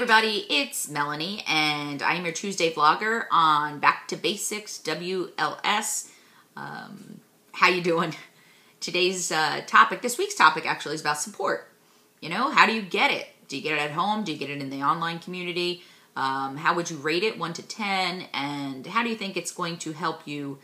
everybody, it's Melanie, and I am your Tuesday vlogger on Backtobasics WLS. How you doing? Today's topic, this week's topic actually, is about support. You know, how do you get it? Do you get it at home? Do you get it in the online community? How would you rate it 1 to 10? And how do you think it's going to help you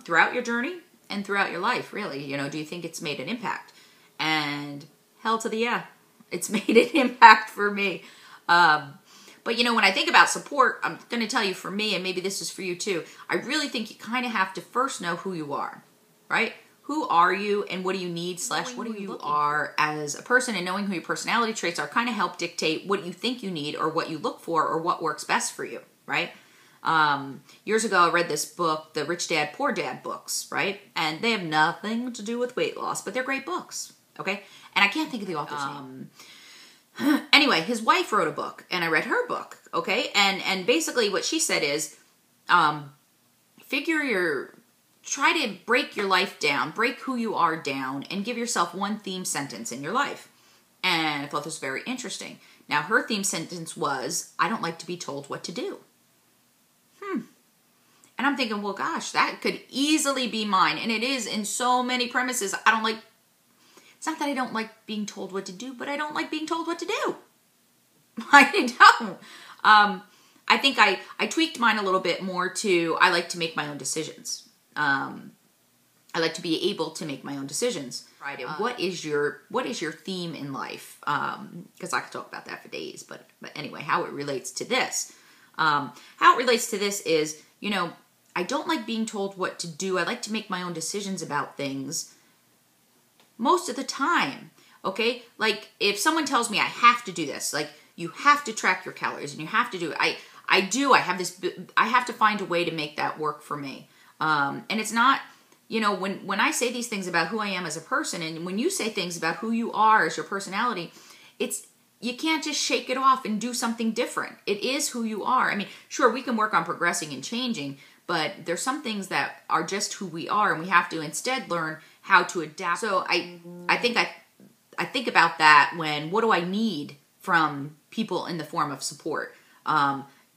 throughout your journey and throughout your life, really? You know, do you think it's made an impact? And hell to the yeah, it's made an impact for me. But you know, when I think about support, I'm going to tell you, for me, and maybe this is for you too, I really think you kind of have to first know who you are, right? Who are you and what do you need / what do you are as a person, and knowing who your personality traits are kind of help dictate what you think you need or what you look for or what works best for you, right? Years ago, I read this book, the Rich Dad, Poor Dad books, right? And they have nothing to do with weight loss, but they're great books, okay? And I can't think of the author's name. Anyway, his wife wrote a book, and I read her book, okay? And basically what she said is, try to break your life down, break who you are down, and give yourself one theme sentence in your life. And I thought this was very interesting. Now, her theme sentence was, I don't like to be told what to do. And I'm thinking, well, gosh, that could easily be mine. And it is in so many premises. It's not that I don't like being told what to do, but I don't like being told what to do. I don't. I think I tweaked mine a little bit more to, I like to make my own decisions. I like to be able to make my own decisions. Right. What is your theme in life? Because I could talk about that for days, but anyway, how it relates to this. How it relates to this is, you know, I don't like being told what to do. I like to make my own decisions about things most of the time, okay? Like, if someone tells me I have to do this, like, you have to track your calories and you have to do it. I have to find a way to make that work for me. And it's not, you know, when I say these things about who I am as a person, and when you say things about who you are as your personality, you can't just shake it off and do something different. It is who you are. I mean, sure, we can work on progressing and changing, but there's some things that are just who we are, and we have to instead learn how to adapt. So I think about that when, what do I need from people in the form of support?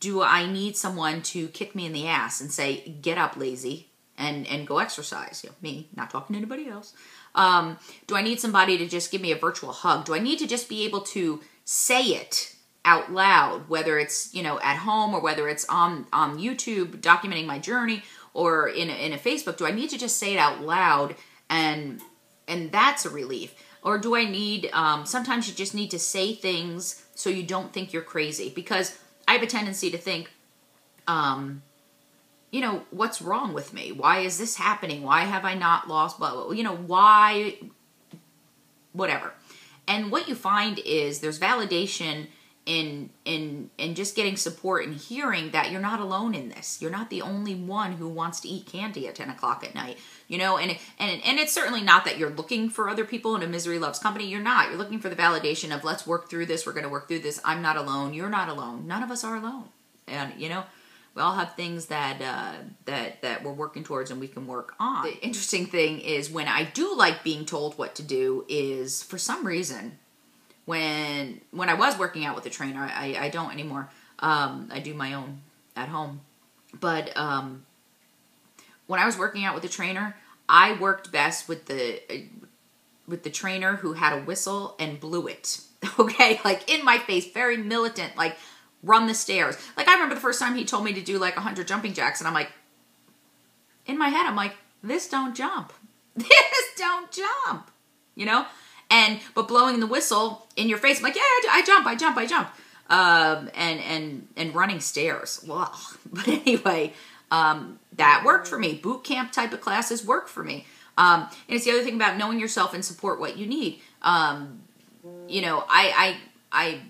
Do I need someone to kick me in the ass and say, get up, lazy, and go exercise? You know, me, not talking to anybody else. Do I need somebody to just give me a virtual hug? Do I need to just be able to say it out loud, whether it's, you know, at home or whether it's on YouTube documenting my journey or in a Facebook? Do I need to just say it out loud and that's a relief? Or do I need, sometimes you just need to say things so you don't think you're crazy? Because I have a tendency to think, you know, what's wrong with me? Why is this happening? Why have I not lost, blah, blah, you know, why, whatever. And what you find is there's validation in just getting support and hearing that you're not alone in this. You're not the only one who wants to eat candy at 10 o'clock at night, you know, and it's certainly not that you're looking for other people in a misery loves company. You're not. You're looking for the validation of, let's work through this. We're going to work through this. I'm not alone. You're not alone. None of us are alone. And, you know, we all have things that we're working towards and we can work on. The interesting thing is, when I do like being told what to do, is for some reason, when I was working out with a trainer, I don't anymore. I do my own at home. But when I was working out with a trainer, I worked best with the trainer who had a whistle and blew it. Okay, like in my face, very militant, like, run the stairs. Like, I remember the first time he told me to do like 100 jumping jacks, and I'm like, in my head, I'm like, this don't jump. This don't jump. You know? But blowing the whistle in your face, I'm like, yeah, I jump. And running stairs. Well, but anyway, that worked for me. Boot camp type of classes work for me. And it's the other thing about knowing yourself and support what you need. You know, I've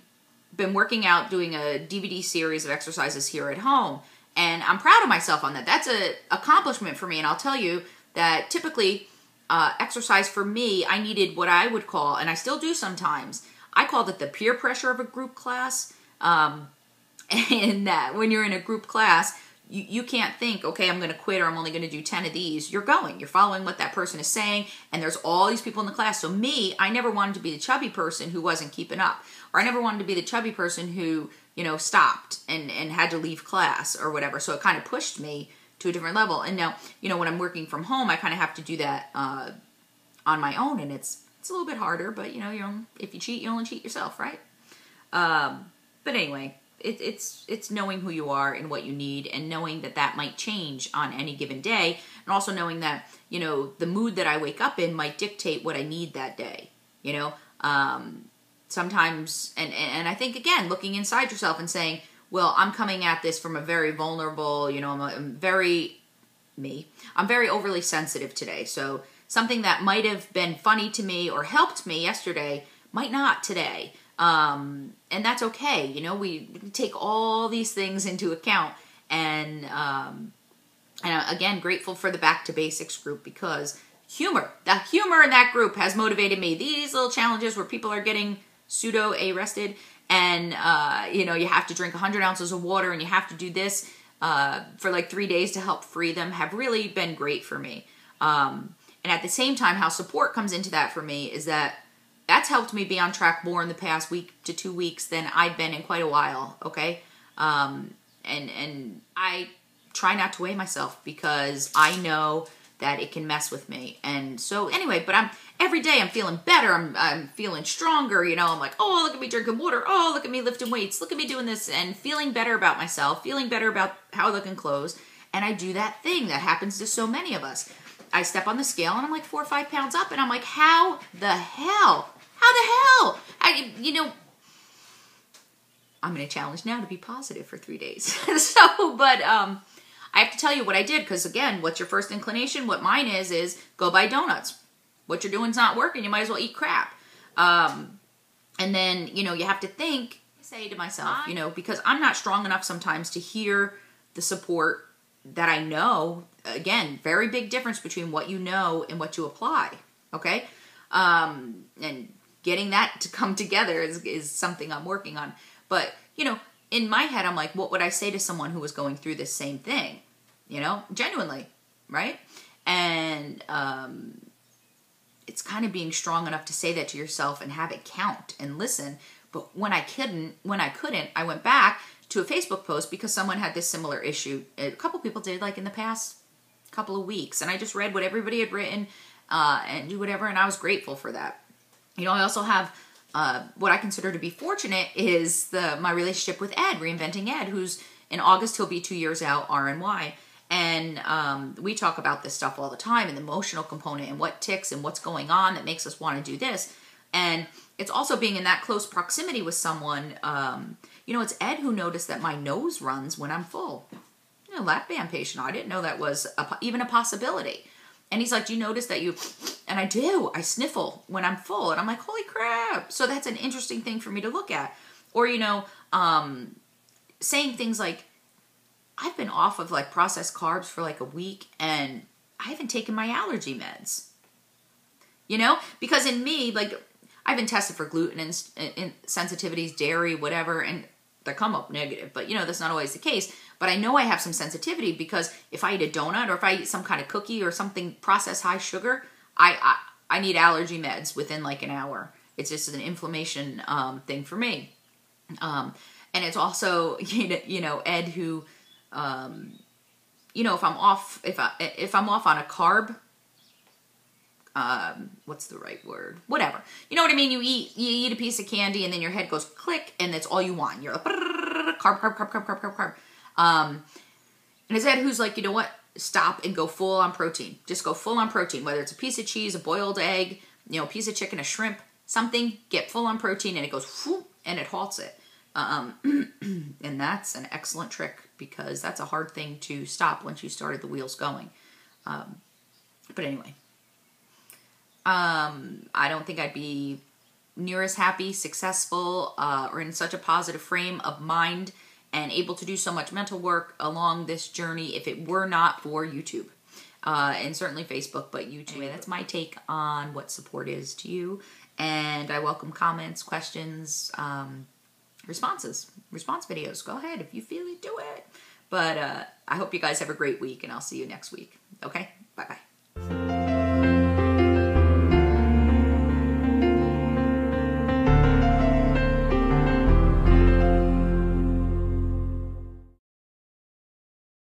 been working out, doing a DVD series of exercises here at home, and I'm proud of myself on that. That's an accomplishment for me, and I'll tell you that typically exercise for me, I needed what I would call, and I still do sometimes, I called it the peer pressure of a group class. And that when you're in a group class, you can't think, okay, I'm going to quit, or I'm only going to do 10 of these. You're going. You're following what that person is saying, and there's all these people in the class. So me, I never wanted to be the chubby person who wasn't keeping up. Or I never wanted to be the chubby person who, stopped and had to leave class or whatever. So it kind of pushed me to a different level. And now, when I'm working from home, I kind of have to do that on my own, and it's a little bit harder, but if you cheat, you only cheat yourself, right? But anyway, it's knowing who you are and what you need, and knowing that might change on any given day, and also knowing that, the mood that I wake up in might dictate what I need that day, sometimes, and I think, again, looking inside yourself and saying, well, I'm coming at this from a very vulnerable, I'm very overly sensitive today. So something that might have been funny to me or helped me yesterday might not today. And that's okay. We take all these things into account. And again, grateful for the Back to Basics group, because the humor in that group has motivated me. These little challenges where people are getting pseudo arrested, and you have to drink 100 ounces of water, and you have to do this for like 3 days to help free them, have really been great for me. And at the same time, how support comes into that for me is that's helped me be on track more in the past week to 2 weeks than I've been in quite a while. Okay. And I try not to weigh myself, because I know that it can mess with me. And so anyway, but every day I'm feeling better. I'm feeling stronger. I'm like, oh, look at me drinking water. Oh, look at me lifting weights. Look at me doing this, and feeling better about myself, feeling better about how I look in clothes. And I do that thing that happens to so many of us. I step on the scale and I'm like 4 or 5 pounds up, and I'm like, how the hell? I'm going to challenge now to be positive for 3 days. But I have to tell you what I did, because again, what's your first inclination? What mine is go buy donuts. What you're doing is not working. You might as well eat crap. And then, you have to think, say to myself, because I'm not strong enough sometimes to hear the support that I know. Again, very big difference between what you know and what you apply. Okay. And getting that to come together is something I'm working on. But, in my head, I'm like, what would I say to someone who was going through this same thing? Genuinely, right? And it's kind of being strong enough to say that to yourself and have it count and listen. But when I couldn't, I went back to a Facebook post because someone had this similar issue. A couple people did, like in the past couple of weeks, and I just read what everybody had written and do whatever, and I was grateful for that. I also have what I consider to be fortunate is my relationship with Ed, Reinventing Ed, who's in August, he'll be 2 years out, RNY. And we talk about this stuff all the time, and the emotional component and what ticks and what's going on that makes us want to do this. And it's also being in that close proximity with someone. It's Ed who noticed that my nose runs when I'm full. Lap band patient. I didn't know that was even a possibility. And he's like, do you notice that you... And I do. I sniffle when I'm full. And I'm like, holy crap. So that's an interesting thing for me to look at. Or, saying things like, I've been off of like processed carbs for like a week, and I haven't taken my allergy meds. Because in me, like, I've been tested for gluten and sensitivities, dairy, whatever, and they come up negative. But, that's not always the case. But I know I have some sensitivity, because if I eat a donut or if I eat some kind of cookie or something processed high sugar, I need allergy meds within like an hour. It's just an inflammation thing for me. And it's also, Ed who, if I'm off, if I'm off on a carb, what's the right word? Whatever. You know what I mean? You eat a piece of candy, and then your head goes click, and that's all you want. You're like, carb. And it's Ed who's like, you know what? Stop and go full on protein. Just go full on protein, whether it's a piece of cheese, a boiled egg, a piece of chicken, a shrimp, something, get full on protein, and it goes whoop, and it halts it. And that's an excellent trick, because that's a hard thing to stop once you started the wheels going. But anyway, I don't think I'd be near as happy, successful, or in such a positive frame of mind and able to do so much mental work along this journey if it were not for YouTube. And certainly Facebook, but YouTube. Anyway, that's my take on what support is to you. And I welcome comments, questions, response videos. Go ahead. If you feel it, do it. But I hope you guys have a great week, and I'll see you next week. Okay?